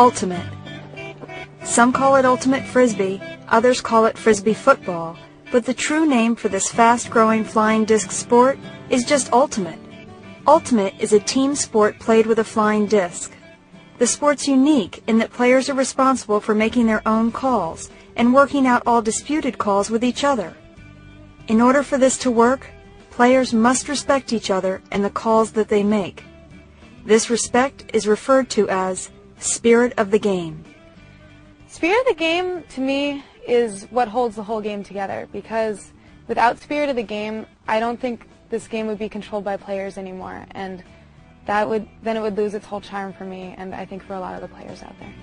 Ultimate. Some call it ultimate frisbee, others call it frisbee football, but the true name for this fast-growing flying disc sport is just ultimate. Ultimate is a team sport played with a flying disc. The sport's unique in that players are responsible for making their own calls and working out all disputed calls with each other. In order for this to work, players must respect each other and the calls that they make. This respect is referred to as spirit of the game. Spirit of the game, to me, is what holds the whole game together, because without spirit of the game, I don't think this game would be controlled by players anymore, and then it would lose its whole charm for me, and I think for a lot of the players out there.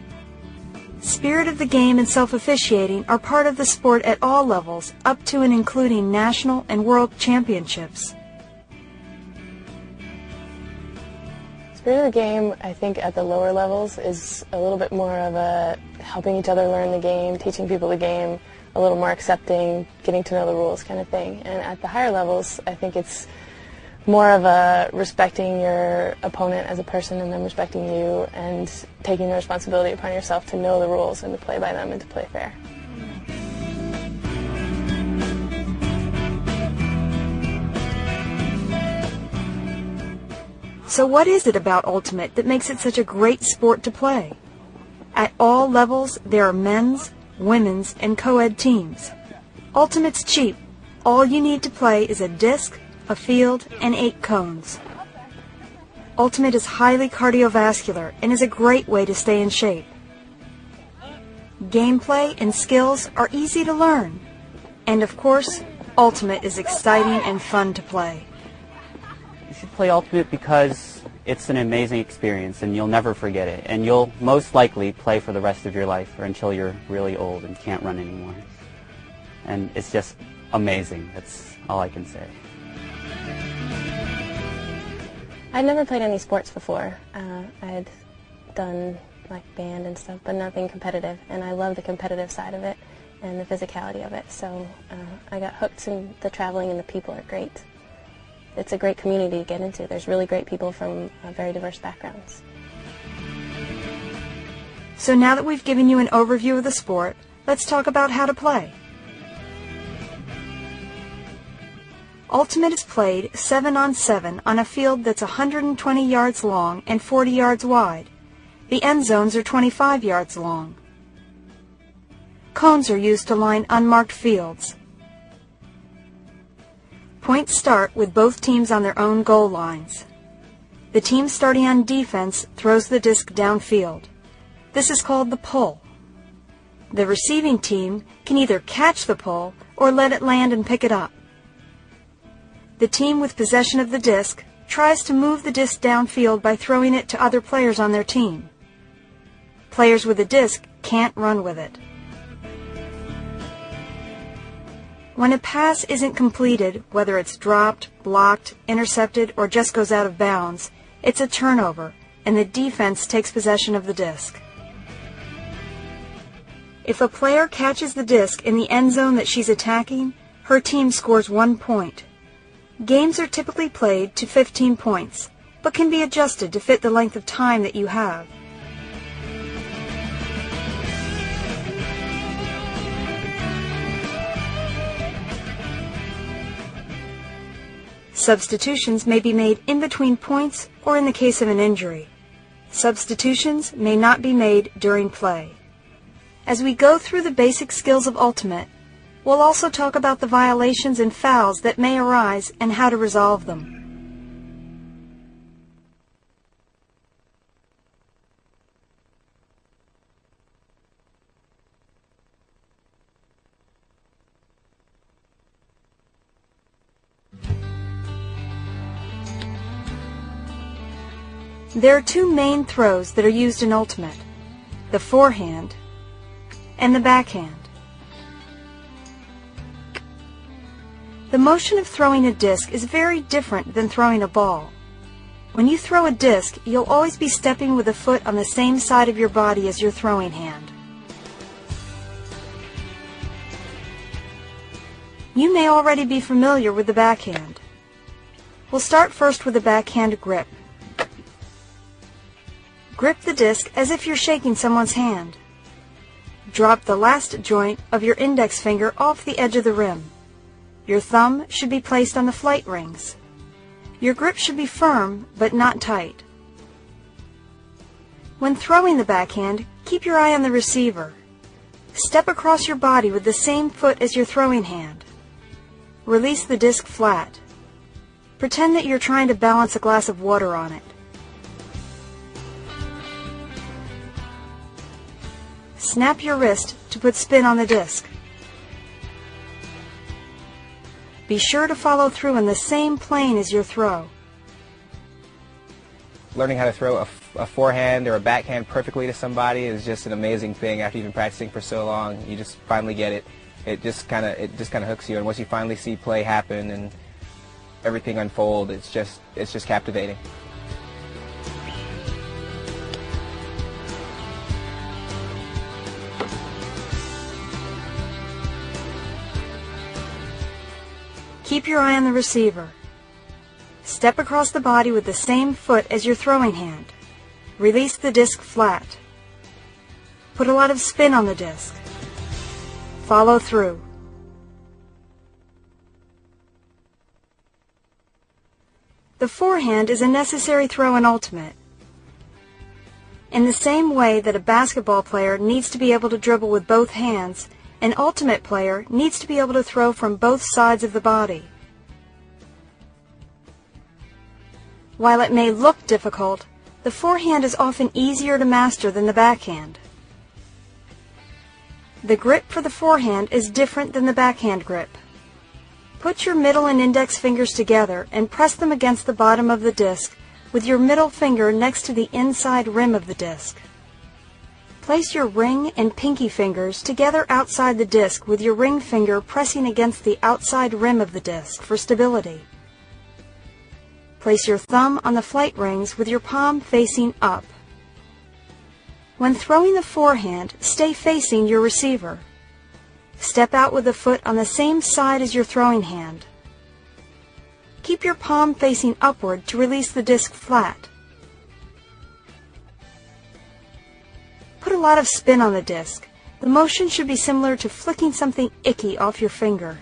Spirit of the game and self-officiating are part of the sport at all levels, up to and including national and world championships. Spirit of the game, I think at the lower levels, is a little bit more of a helping each other learn the game, teaching people the game, a little more accepting, getting to know the rules kind of thing. And at the higher levels, I think it's more of a respecting your opponent as a person and them respecting you and taking the responsibility upon yourself to know the rules and to play by them and to play fair. So what is it about Ultimate that makes it such a great sport to play? At all levels, there are men's, women's, and co-ed teams. Ultimate's cheap. All you need to play is a disc, a field, and 8 cones. Ultimate is highly cardiovascular and is a great way to stay in shape. Gameplay and skills are easy to learn. And of course, Ultimate is exciting and fun to play. You should play Ultimate because it's an amazing experience and you'll never forget it. And you'll most likely play for the rest of your life or until you're really old and can't run anymore. And it's just amazing. That's all I can say. I'd never played any sports before. I had done like band and stuff, but nothing competitive. And I love the competitive side of it and the physicality of it. So I got hooked, and the traveling and the people are great. It's a great community to get into. There's really great people from very diverse backgrounds. So now that we've given you an overview of the sport, let's talk about how to play. Ultimate is played 7-on-7 on a field that's 120 yards long and 40 yards wide. The end zones are 25 yards long. Cones are used to line unmarked fields. Points start with both teams on their own goal lines. The team starting on defense throws the disc downfield. This is called the pull. The receiving team can either catch the pull or let it land and pick it up. The team with possession of the disc tries to move the disc downfield by throwing it to other players on their team. Players with a disc can't run with it. When a pass isn't completed, whether it's dropped, blocked, intercepted, or just goes out of bounds, it's a turnover, and the defense takes possession of the disc. If a player catches the disc in the end zone that she's attacking, her team scores 1 point. Games are typically played to 15 points, but can be adjusted to fit the length of time that you have. Substitutions may be made in between points or in the case of an injury. Substitutions may not be made during play. As we go through the basic skills of Ultimate, we'll also talk about the violations and fouls that may arise and how to resolve them. There are 2 main throws that are used in Ultimate: the forehand and the backhand. The motion of throwing a disc is very different than throwing a ball. When you throw a disc, you'll always be stepping with a foot on the same side of your body as your throwing hand. You may already be familiar with the backhand. We'll start first with the backhand grip. Grip the disc as if you're shaking someone's hand. Drop the last joint of your index finger off the edge of the rim. Your thumb should be placed on the flight rings. Your grip should be firm, but not tight. When throwing the backhand, keep your eye on the receiver. Step across your body with the same foot as your throwing hand. Release the disc flat. Pretend that you're trying to balance a glass of water on it. Snap your wrist to put spin on the disc. Be sure to follow through in the same plane as your throw. Learning how to throw a forehand or a backhand perfectly to somebody is just an amazing thing. After you've been practicing for so long, you just finally get it. It just kind of hooks you, and once you finally see play happen and everything unfold, it's just captivating. Keep your eye on the receiver. Step across the body with the same foot as your throwing hand. Release the disc flat. Put a lot of spin on the disc. Follow through. The forehand is a necessary throw in Ultimate. In the same way that a basketball player needs to be able to dribble with both hands, an Ultimate player needs to be able to throw from both sides of the body. While it may look difficult, the forehand is often easier to master than the backhand. The grip for the forehand is different than the backhand grip. Put your middle and index fingers together and press them against the bottom of the disc with your middle finger next to the inside rim of the disc. Place your ring and pinky fingers together outside the disc with your ring finger pressing against the outside rim of the disc for stability. Place your thumb on the flight rings with your palm facing up. When throwing the forehand, stay facing your receiver. Step out with the foot on the same side as your throwing hand. Keep your palm facing upward to release the disc flat. Put a lot of spin on the disc. The motion should be similar to flicking something icky off your finger.